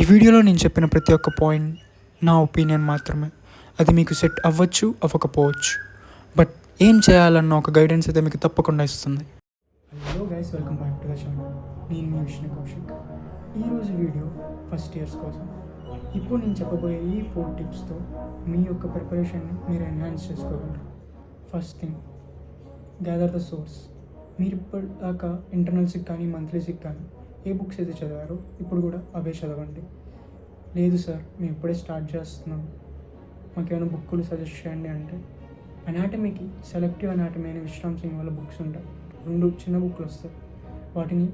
ఈ వీడియోలో నేను చెప్పిన ప్రతి ఒక్క పాయింట్ నా ఒపీనియన్ మాత్రమే. అది మీకు సెట్ అవ్వచ్చు, అవ్వకపోవచ్చు. బట్ ఏం చేయాలన్న ఒక గైడెన్స్ అయితే మీకు తప్పకుండా ఇస్తుంది. Hello guys, welcome back to the channel. నేను మీ విష్ణు కౌశిక్. ఈరోజు వీడియో ఫస్ట్ ఇయర్స్ కోసం. ఇప్పుడు నేను చెప్పబోయే ఈ 4 టిప్స్తో మీ యొక్క ప్రిపరేషన్ని మీరు ఎన్హాన్స్ చేసుకోగలరు. First thing, gather the source. మీరు ఇప్పటిదాకా ఇంటర్నల్స్కి కానీ మంత్లీస్కి కానీ ఏ బుక్స్ అయితే చదివారో ఇప్పుడు కూడా అవే చదవండి. లేదు సార్, మేము ఇప్పుడే స్టార్ట్ చేస్తున్నాం, మాకేమైనా బుక్కులు సజెస్ట్ చేయండి అంటే అనాటమీకి సెలెక్టివ్ అనాటమీ అనే విశ్రామ్ సింగ్ వాళ్ళ బుక్స్ ఉంటాయి. 2 చిన్న బుక్లు వస్తాయి, వాటిని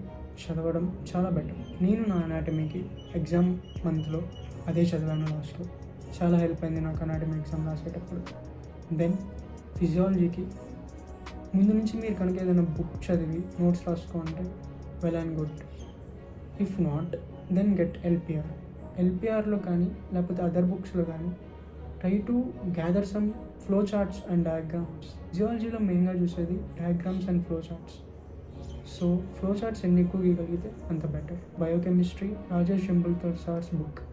చదవడం చాలా బెటర్. నేను నా అనాటమీకి ఎగ్జామ్ మంత్లో అదే చదివాను. లాస్ట్లో చాలా హెల్ప్ అయింది నాకు అనాటమీ ఎగ్జామ్ రాసేటప్పుడు. దెన్ ఫిజియాలజీకి ముందు నుంచి మీరు కనుక ఏదైనా బుక్ చదివి నోట్స్ రాసుకోంటే well and good. If not, then get LPR. ఎల్పిఆర్లో కానీ లేకపోతే అదర్ బుక్స్లో కానీ try to gather some flow charts and diagrams. ఫిజియాలజీలో మెయిన్గా చూసేది diagrams and flow charts. So flow charts ఎన్ని ఎక్కువ గీయగలిగితే అంత better. Biochemistry, Rajesh Tempulkar sir's book,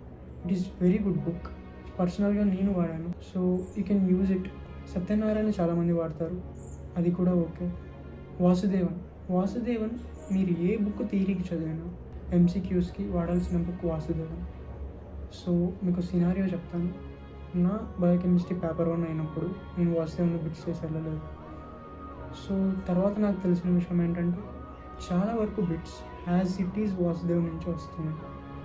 it is very good book. పర్సనల్గా నేను వాడాను, so you can use it. Satyanarayana చాలామంది వాడతారు, అది కూడా ఓకే. వాసుదేవన్ మీరు ఏ బుక్ థియరీకి చదివినా ఎంసీక్యూస్కి వాడాల్సిన బుక్ వాసుదేవన్. సో మీకు సినారియో చెప్తాను. నా బయోకెమిస్ట్రీ పేపర్ 1 అయినప్పుడు నేను వాసుదేవన్ బిట్స్ చేసి వెళ్ళలేదు. సో తర్వాత నాకు తెలిసిన విషయం ఏంటంటే చాలా వరకు bits as it is Vasudev నుంచి వస్తున్నాయి.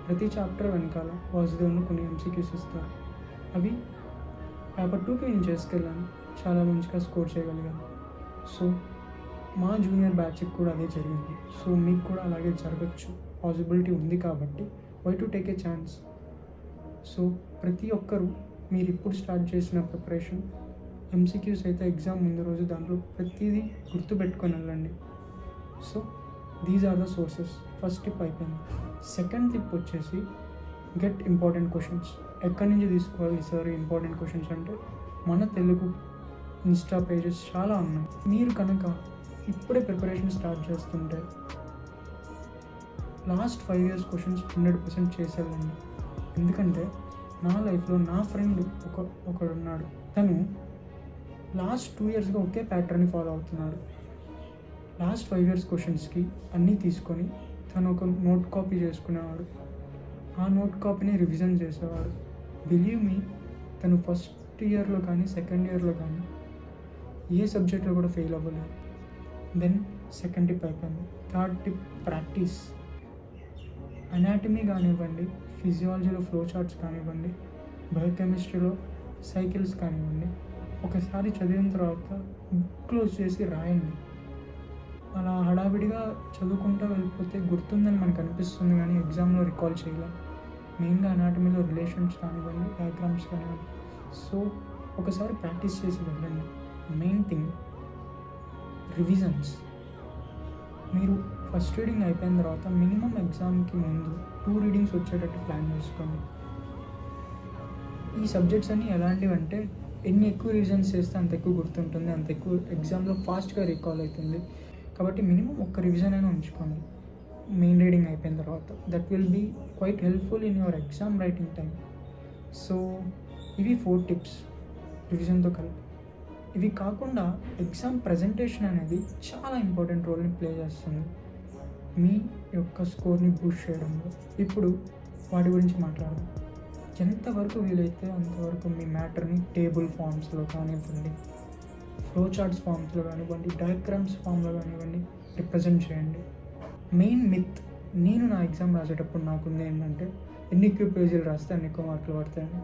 ప్రతి చాప్టర్ వెనకాల వాసుదేవ్ను కొన్ని ఎంసీక్యూస్ ఇస్తారు. అవి పేపర్ 2కి నేను చేసుకెళ్ళాను, చాలా మంచిగా స్కోర్ చేయగలిగాను. సో మా జూనియర్ బ్యాచ్కి కూడా అదే జరిగింది. సో మీకు కూడా అలాగే జరగచ్చు, పాసిబిలిటీ ఉంది. కాబట్టి why to take a chance. So ప్రతి ఒక్కరూ మీరు ఇప్పుడు స్టార్ట్ చేసిన ప్రిపరేషన్, ఎంసీక్యూస్ అయితే ఎగ్జామ్ ముందు రోజు దాంట్లో ప్రతిదీ గుర్తుపెట్టుకొని వెళ్ళండి. So these are the sources. First tip అయిపోయింది. సెకండ్ టిప్ వచ్చేసి గెట్ ఇంపార్టెంట్ క్వశ్చన్స్. ఎక్కడి నుంచి తీసుకోవాలి సార్ ఇంపార్టెంట్ క్వశ్చన్స్ అంటే మన తెలుగు ఇన్స్టా పేజెస్ చాలా ఉన్నాయి. మీరు కనుక ఇప్పుడే ప్రిపరేషన్ స్టార్ట్ చేస్తుంటే లాస్ట్ 5 years క్వశ్చన్స్ 100% చేసేయాలండి. ఎందుకంటే నా లైఫ్లో నా ఫ్రెండ్ ఒకడున్నాడు. తను లాస్ట్ 2 yearsగా ఒకే ప్యాటర్న్ని ఫాలో అవుతున్నాడు. లాస్ట్ 5 years క్వశ్చన్స్కి అన్నీ తీసుకొని తను ఒక నోట్ కాపీ చేసుకునేవాడు. ఆ నోట్ కాపీని రివిజన్ చేసేవాడు. బిలీవ్ మీ, తను ఫస్ట్ ఇయర్లో కానీ సెకండ్ ఇయర్లో కానీ ఏ సబ్జెక్ట్లో కూడా ఫెయిల్ అవ్వలేదు. దెన్ సెకండ్ టిప్ అయిపోయింది. Third tip, practice. అనాటమీ కానివ్వండి, ఫిజియాలజీలో ఫ్లో చార్ట్స్ కానివ్వండి, బయోకెమిస్ట్రీలో సైకిల్స్ కానివ్వండి, ఒకసారి చదివిన తర్వాత బుక్ క్లోజ్ చేసి రాయండి. అలా హడావిడిగా చదువుకుంటూ వెళ్ళిపోతే గుర్తుందని మనకు అనిపిస్తుంది, కానీ ఎగ్జామ్లో రికాల్ చేయలేం. మెయిన్గా అనాటమీలో రిలేషన్స్ కానివ్వండి, డయాగ్రామ్స్ కానివ్వండి. సో ఒకసారి ప్రాక్టీస్ చేసి వెళ్ళండి. Main thing revisions. మీరు ఫస్ట్ రీడింగ్ అయిపోయిన తర్వాత మినిమం ఎగ్జామ్కి ముందు 2 readings వచ్చేటట్టు ప్లాన్ చేసుకోండి. ఈ సబ్జెక్ట్స్ అన్నీ ఎలాంటివి అంటే ఎన్ని ఎక్కువ రివిజన్స్ చేస్తే అంత ఎక్కువ గుర్తుంటుంది, అంత ఎక్కువ ఎగ్జామ్లో ఫాస్ట్గా రీకాల్ అవుతుంది. కాబట్టి మినిమం ఒక్క రివిజన్ అయినా ఉంచుకోండి మెయిన్ రీడింగ్ అయిపోయిన తర్వాత. That will be quite helpful in your exam writing time. So ఇవి 4 tips రివిజన్తో కలిపి. ఇవి కాకుండా ఎగ్జామ్ ప్రజెంటేషన్ అనేది చాలా ఇంపార్టెంట్ రోల్ని ప్లే చేస్తుంది మీ యొక్క స్కోర్ని బూస్ట్ చేయడంలో. ఇప్పుడు వాటి గురించి మాట్లాడదాం. ఎంతవరకు వీలైతే అంతవరకు మీ మ్యాటర్ని టేబుల్ ఫామ్స్లో కానివ్వండి, ఫ్లో చార్ట్స్ ఫామ్స్లో కానివ్వండి, డయాగ్రామ్స్ ఫామ్లో కానివ్వండి రిప్రజెంట్ చేయండి. మెయిన్ మిత్ నేను నా ఎగ్జామ్ రాసేటప్పుడు నాకుంది ఏంటంటే ఎన్ని ఎక్కువ పేజీలు రాస్తే అన్ని ఎక్కువ మార్కులు పడతాయని.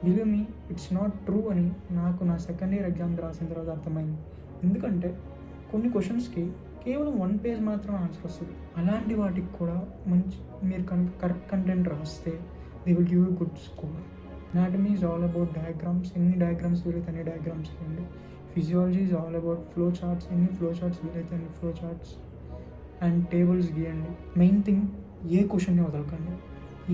Believe me, it's not true అని నాకు నా సెకండ్ ఇయర్ ఎగ్జామ్ రాసిన తర్వాత అర్థమైంది. ఎందుకంటే కొన్ని క్వశ్చన్స్కి కేవలం 1 page మాత్రం ఆన్సర్ వస్తుంది. అలాంటి వాటికి కూడా మీరు కనుక కరెక్ట్ కంటెంట్ రాస్తే they will give you good score. Anatomy is all about diagrams. ఎన్ని డయాగ్రామ్స్ వీలైతే అన్ని డయాగ్రామ్స్ చేయండి. Physiology is all about flow charts. ఎన్ని ఫ్లో చార్ట్స్ వీలైతే అన్ని ఫ్లో చార్ట్స్ అండ్ టేబుల్స్ గీయండి. మెయిన్ థింగ్, ఏ క్వశ్చన్ని వదలకండి,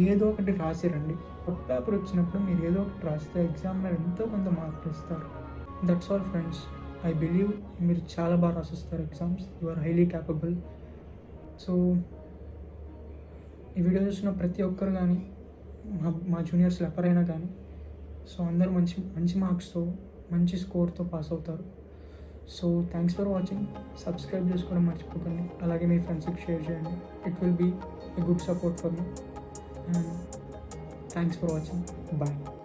ఏదో ఒకటి రాసిరండి. ఒక పేపర్ వచ్చినప్పుడు మీరు ఏదో ఒకటి రాస్తే ఎగ్జామ్లో ఎంతో కొంత మార్కులు ఇస్తారు. That's all friends. I believe మీరు చాలా బాగా రాసిస్తారు exams. You are highly capable. So ఈ వీడియో చూసిన ప్రతి ఒక్కరు కానీ మా జూనియర్స్లో ఎవరైనా కానీ. సో అందరూ మంచి మంచి మార్క్స్తో మంచి స్కోర్తో పాస్ అవుతారు. So thanks for watching. Subscribe చేసుకోవడం మర్చిపోకండి. అలాగే మీ ఫ్రెండ్స్కి షేర్ చేయండి. It will be a good support for me. And thanks for watching. Bye.